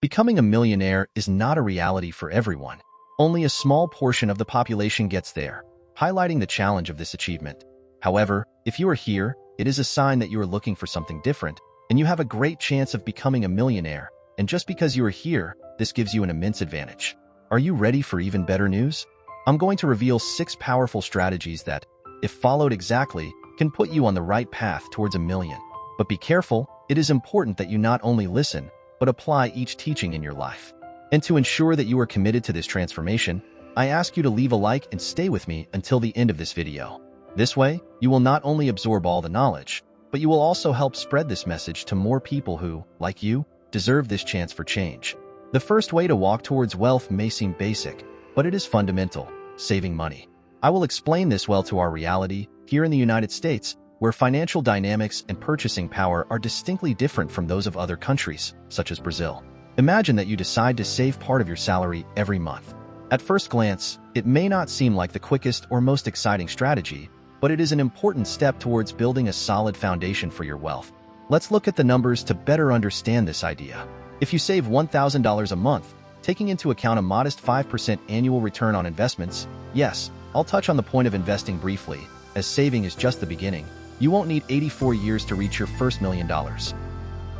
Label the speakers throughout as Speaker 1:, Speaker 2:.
Speaker 1: Becoming a millionaire is not a reality for everyone. Only a small portion of the population gets there, highlighting the challenge of this achievement. However, if you are here, it is a sign that you are looking for something different, and you have a great chance of becoming a millionaire. And just because you are here, this gives you an immense advantage. Are you ready for even better news? I'm going to reveal 6 powerful strategies that, if followed exactly, can put you on the right path towards a million. But be careful, it is important that you not only listen, but apply each teaching in your life. And to ensure that you are committed to this transformation, I ask you to leave a like and stay with me until the end of this video. This way, you will not only absorb all the knowledge, but you will also help spread this message to more people who, like you, deserve this chance for change. The first way to walk towards wealth may seem basic, but it is fundamental: saving money. I will explain this well to our reality here in the United States, where financial dynamics and purchasing power are distinctly different from those of other countries, such as Brazil. Imagine that you decide to save part of your salary every month. At first glance, it may not seem like the quickest or most exciting strategy, but it is an important step towards building a solid foundation for your wealth. Let's look at the numbers to better understand this idea. If you save $1,000 a month, taking into account a modest 5% annual return on investments, yes, I'll touch on the point of investing briefly, as saving is just the beginning. You won't need 84 years to reach your first $1 million.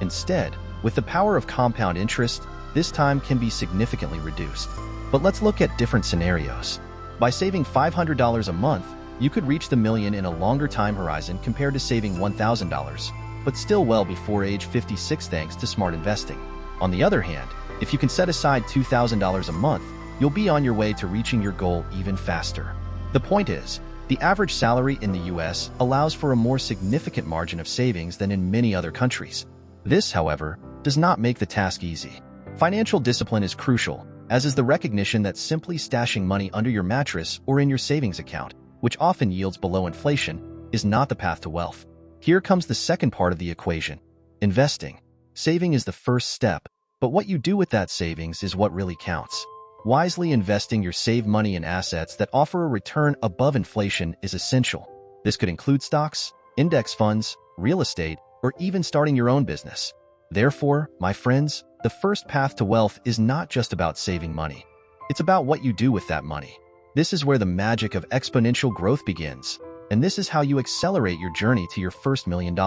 Speaker 1: Instead, with the power of compound interest, this time can be significantly reduced. But let's look at different scenarios. By saving $500 a month, you could reach the million in a longer time horizon compared to saving $1,000, but still well before age 56 thanks to smart investing. On the other hand, if you can set aside $2,000 a month, you'll be on your way to reaching your goal even faster. The point is, the average salary in the US allows for a more significant margin of savings than in many other countries. This, however, does not make the task easy. Financial discipline is crucial, as is the recognition that simply stashing money under your mattress or in your savings account, which often yields below inflation, is not the path to wealth. Here comes the second part of the equation: investing. Saving is the first step, but what you do with that savings is what really counts. Wisely investing your saved money in assets that offer a return above inflation is essential. This could include stocks, index funds, real estate, or even starting your own business. Therefore, my friends, the first path to wealth is not just about saving money. It's about what you do with that money. This is where the magic of exponential growth begins, and this is how you accelerate your journey to your first $1 million.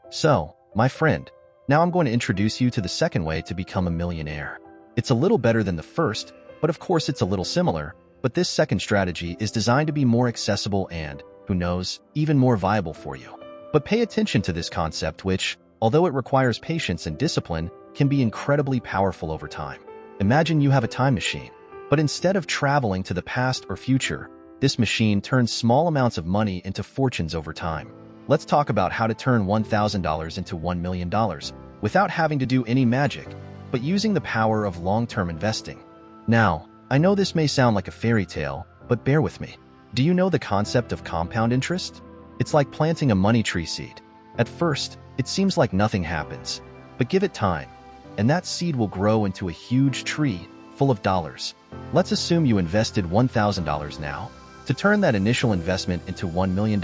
Speaker 1: So, my friend, now I'm going to introduce you to the second way to become a millionaire. It's a little better than the first, but of course it's a little similar, but this second strategy is designed to be more accessible and, who knows, even more viable for you. But pay attention to this concept which, although it requires patience and discipline, can be incredibly powerful over time. Imagine you have a time machine, but instead of traveling to the past or future, this machine turns small amounts of money into fortunes over time. Let's talk about how to turn $1,000 into $1 million without having to do any magic, but using the power of long-term investing. Now, I know this may sound like a fairy tale, but bear with me. Do you know the concept of compound interest? It's like planting a money tree seed. At first, it seems like nothing happens, but give it time, and that seed will grow into a huge tree full of dollars. Let's assume you invested $1,000 now. To turn that initial investment into $1 million,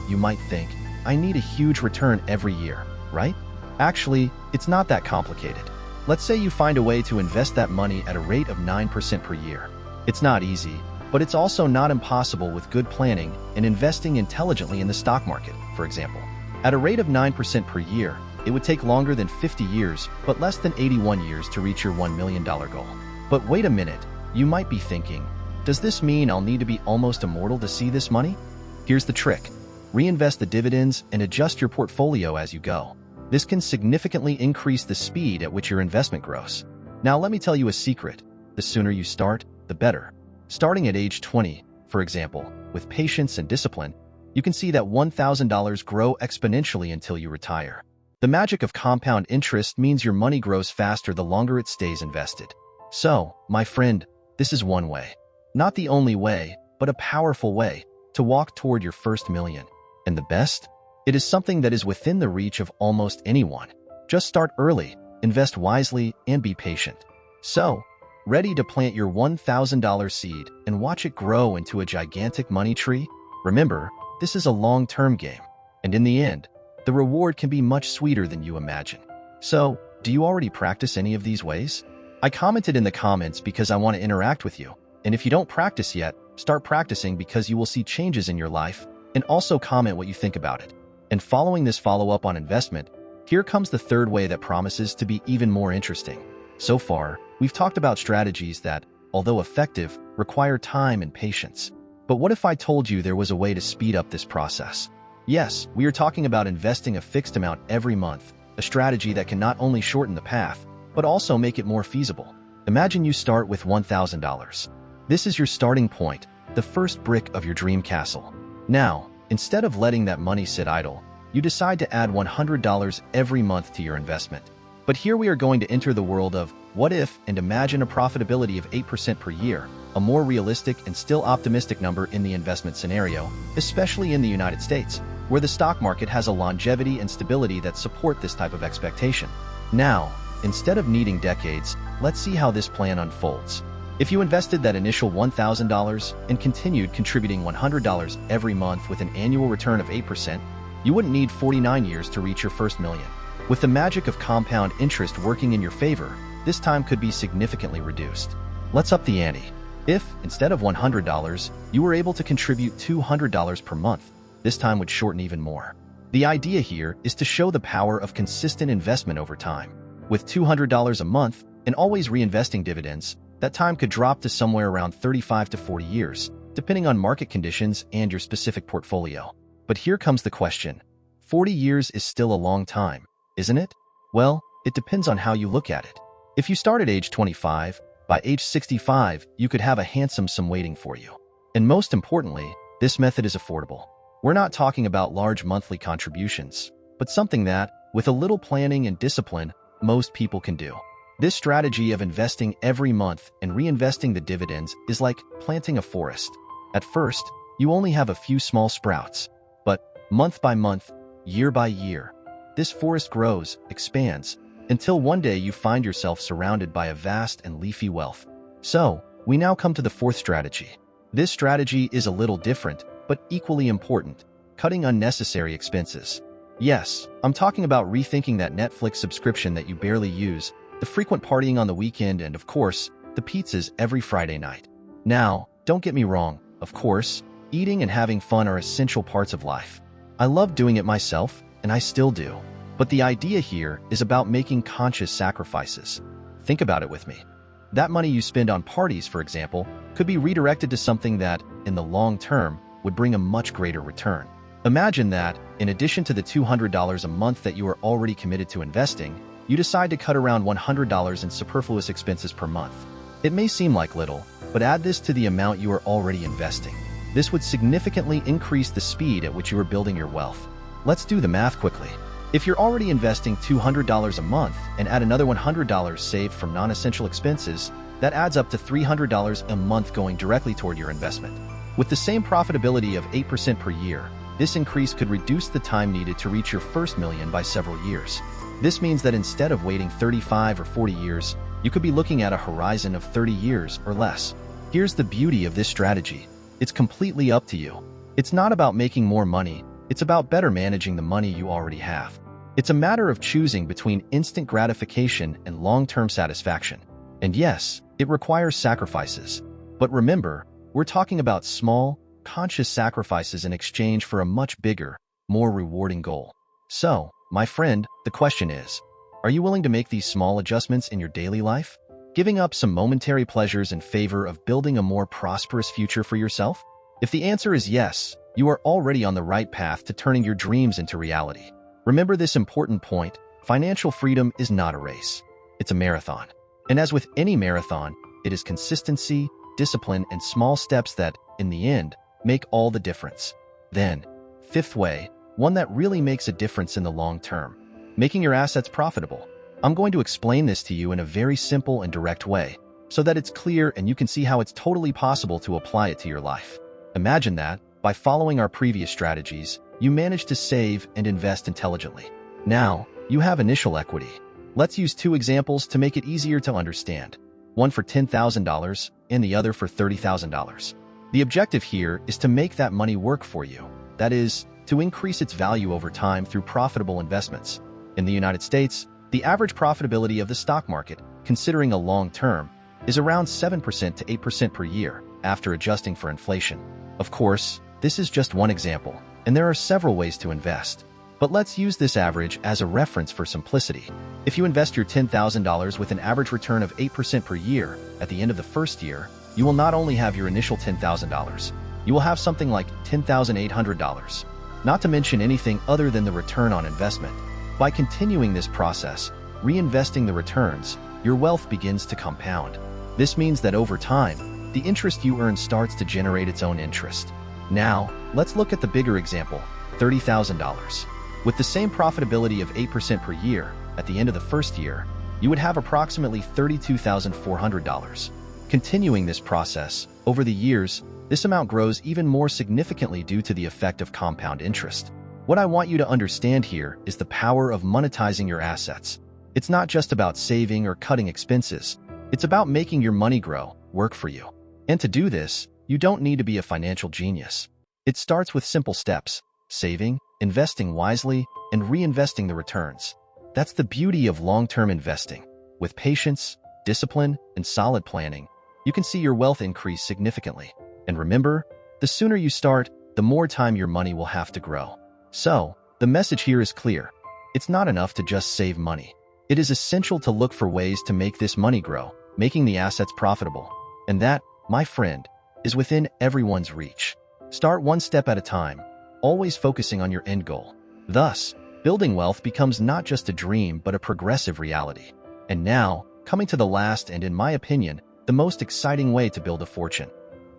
Speaker 1: you might think, I need a huge return every year, right? Actually, it's not that complicated. Let's say you find a way to invest that money at a rate of 9% per year. It's not easy, but it's also not impossible with good planning and investing intelligently in the stock market, for example. At a rate of 9% per year, it would take longer than 50 years, but less than 81 years to reach your $1 million goal. But wait a minute, you might be thinking, does this mean I'll need to be almost immortal to see this money? Here's the trick. Reinvest the dividends and adjust your portfolio as you go. This can significantly increase the speed at which your investment grows. Now let me tell you a secret. The sooner you start, the better. Starting at age 20, for example, with patience and discipline, you can see that $1,000 grow exponentially until you retire. The magic of compound interest means your money grows faster the longer it stays invested. So, my friend, this is one way. Not the only way, but a powerful way to walk toward your first million. And the best? It is something that is within the reach of almost anyone. Just start early, invest wisely, and be patient. So, ready to plant your $1,000 seed and watch it grow into a gigantic money tree? Remember, this is a long-term game, and in the end, the reward can be much sweeter than you imagine. So, Do you already practice any of these ways? I commented in the comments because I want to interact with you. And if you don't practice yet, start practicing because you will see changes in your life, and also comment what you think about it. And following this follow-up on investment, here comes the third way that promises to be even more interesting. So far, we've talked about strategies that, although effective, require time and patience. But what if I told you there was a way to speed up this process? Yes, we are talking about investing a fixed amount every month, a strategy that can not only shorten the path, but also make it more feasible. Imagine you start with $1,000. This is your starting point, the first brick of your dream castle. Now, instead of letting that money sit idle, you decide to add $100 every month to your investment. But here we are going to enter the world of what if and imagine a profitability of 8% per year, a more realistic and still optimistic number in the investment scenario, especially in the United States, where the stock market has a longevity and stability that support this type of expectation. Now, instead of needing decades, let's see how this plan unfolds. If you invested that initial $1,000 and continued contributing $100 every month with an annual return of 8%, you wouldn't need 49 years to reach your first million. With the magic of compound interest working in your favor, this time could be significantly reduced. Let's up the ante. If, instead of $100, you were able to contribute $200 per month, this time would shorten even more. The idea here is to show the power of consistent investment over time. With $200 a month and always reinvesting dividends, that time could drop to somewhere around 35 to 40 years, depending on market conditions and your specific portfolio. But here comes the question. 40 years is still a long time, isn't it? Well, it depends on how you look at it. If you start at age 25, by age 65, you could have a handsome sum waiting for you. And most importantly, this method is affordable. We're not talking about large monthly contributions, but something that, with a little planning and discipline, most people can do. This strategy of investing every month and reinvesting the dividends is like planting a forest. At first, you only have a few small sprouts, but month by month, year by year, this forest grows, expands, until one day you find yourself surrounded by a vast and leafy wealth. So, we now come to the fourth strategy. This strategy is a little different, but equally important, cutting unnecessary expenses. Yes, I'm talking about rethinking that Netflix subscription that you barely use, the frequent partying on the weekend, and of course, the pizzas every Friday night. Now, don't get me wrong, of course, eating and having fun are essential parts of life. I love doing it myself, and I still do. But the idea here is about making conscious sacrifices. Think about it with me. That money you spend on parties, for example, could be redirected to something that, in the long term, would bring a much greater return. Imagine that, in addition to the $200 a month that you are already committed to investing, you decide to cut around $100 in superfluous expenses per month. It may seem like little, but add this to the amount you are already investing. This would significantly increase the speed at which you are building your wealth. Let's do the math quickly. If you're already investing $200 a month and add another $100 saved from non-essential expenses, that adds up to $300 a month going directly toward your investment. With the same profitability of 8% per year, this increase could reduce the time needed to reach your first million by several years. This means that instead of waiting 35 or 40 years, you could be looking at a horizon of 30 years or less. Here's the beauty of this strategy. It's completely up to you. It's not about making more money, it's about better managing the money you already have. It's a matter of choosing between instant gratification and long-term satisfaction. And yes, it requires sacrifices. But remember, we're talking about small, conscious sacrifices in exchange for a much bigger, more rewarding goal. So, my friend, the question is, are you willing to make these small adjustments in your daily life? Giving up some momentary pleasures in favor of building a more prosperous future for yourself? If the answer is yes, you are already on the right path to turning your dreams into reality. Remember this important point: financial freedom is not a race. It's a marathon. And as with any marathon, it is consistency, discipline, and small steps that, in the end, make all the difference. Then, fifth way, one that really makes a difference in the long term: making your assets profitable. I'm going to explain this to you in a very simple and direct way, so that it's clear and you can see how it's totally possible to apply it to your life. Imagine that, by following our previous strategies, you managed to save and invest intelligently. Now, you have initial equity. Let's use two examples to make it easier to understand. One for $10,000 and the other for $30,000. The objective here is to make that money work for you. That is, to increase its value over time through profitable investments. In the United States, The average profitability of the stock market, considering a long term, is around 7% to 8% per year after adjusting for inflation. Of course, this is just one example, and there are several ways to invest. But let's use this average as a reference for simplicity. If you invest your $10,000 with an average return of 8% per year at the end of the first year, you will not only have your initial $10,000, you will have something like $10,800, not to mention anything other than the return on investment. By continuing this process, reinvesting the returns, your wealth begins to compound. This means that over time, the interest you earn starts to generate its own interest. Now, let's look at the bigger example, $30,000. With the same profitability of 8% per year, at the end of the first year, you would have approximately $32,400. Continuing this process, over the years, this amount grows even more significantly due to the effect of compound interest. What I want you to understand here is the power of monetizing your assets. It's not just about saving or cutting expenses. It's about making your money grow, work for you. And to do this, you don't need to be a financial genius. It starts with simple steps: saving, investing wisely, and reinvesting the returns. That's the beauty of long-term investing. With patience, discipline, and solid planning, you can see your wealth increase significantly. And remember, the sooner you start, the more time your money will have to grow. So, the message here is clear. It's not enough to just save money. It is essential to look for ways to make this money grow, making the assets profitable. And that, my friend, is within everyone's reach. Start one step at a time, always focusing on your end goal. Thus, building wealth becomes not just a dream but a progressive reality. And now, coming to the last and, in my opinion, the most exciting way to build a fortune: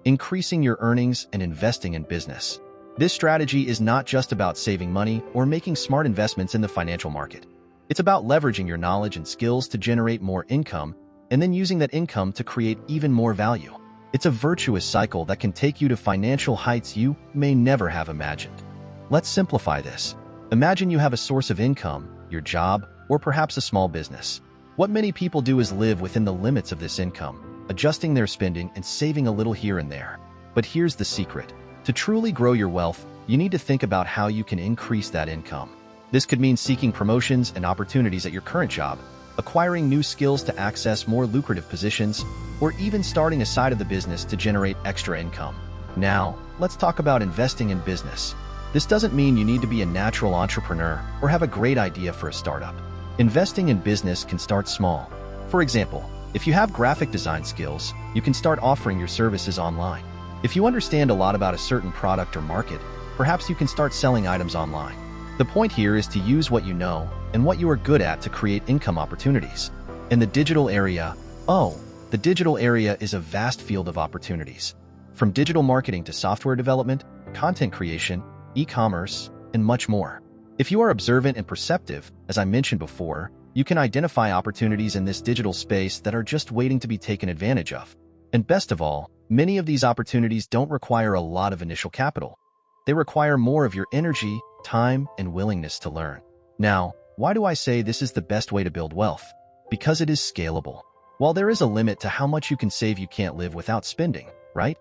Speaker 1: increasing your earnings and investing in business. This strategy is not just about saving money or making smart investments in the financial market. It's about leveraging your knowledge and skills to generate more income and then using that income to create even more value. It's a virtuous cycle that can take you to financial heights you may never have imagined. Let's simplify this. Imagine you have a source of income, your job, or perhaps a small business. What many people do is live within the limits of this income, adjusting their spending and saving a little here and there. But here's the secret. To truly grow your wealth, you need to think about how you can increase that income. This could mean seeking promotions and opportunities at your current job, acquiring new skills to access more lucrative positions, or even starting a side of the business to generate extra income. Now, let's talk about investing in business. This doesn't mean you need to be a natural entrepreneur or have a great idea for a startup. Investing in business can start small. For example, if you have graphic design skills, you can start offering your services online. If you understand a lot about a certain product or market, perhaps you can start selling items online. The point here is to use what you know and what you are good at to create income opportunities. In the digital area, the digital area is a vast field of opportunities. From digital marketing to software development, content creation, e-commerce, and much more. If you are observant and perceptive, as I mentioned before, you can identify opportunities in this digital space that are just waiting to be taken advantage of. And best of all, many of these opportunities don't require a lot of initial capital. They require more of your energy, time, and willingness to learn. Now, why do I say this is the best way to build wealth? Because it is scalable. While there is a limit to how much you can save, you can't live without spending, right?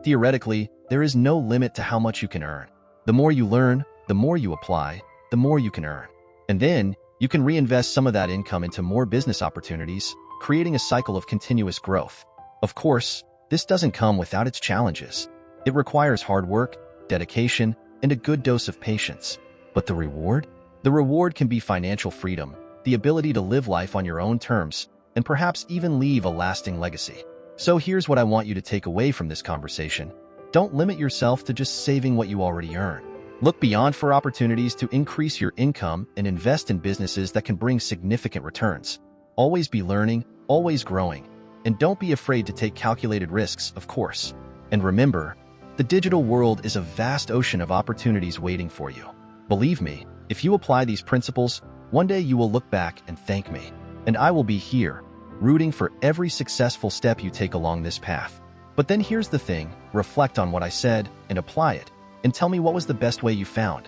Speaker 1: Theoretically, there is no limit to how much you can earn. The more you learn, the more you apply, the more you can earn. And then, you can reinvest some of that income into more business opportunities, creating a cycle of continuous growth. Of course, this doesn't come without its challenges. It requires hard work, dedication, and a good dose of patience. But the reward? The reward can be financial freedom, the ability to live life on your own terms, and perhaps even leave a lasting legacy. So here's what I want you to take away from this conversation. Don't limit yourself to just saving what you already earn. Look beyond for opportunities to increase your income and invest in businesses that can bring significant returns. Always be learning, always growing, and don't be afraid to take calculated risks, of course. And remember, the digital world is a vast ocean of opportunities waiting for you. Believe me, if you apply these principles, one day you will look back and thank me. And I will be here, rooting for every successful step you take along this path. But then here's the thing, reflect on what I said and apply it, and tell me what was the best way you found.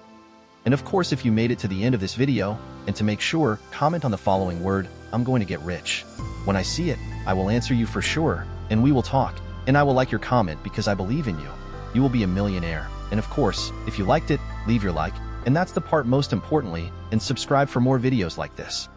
Speaker 1: And of course, if you made it to the end of this video, and to make sure, comment on the following word: I'm going to get rich. When I see it, I will answer you for sure, and we will talk. And I will like your comment because I believe in you. You will be a millionaire. And of course, if you liked it, leave your like, and that's the part most importantly, and subscribe for more videos like this.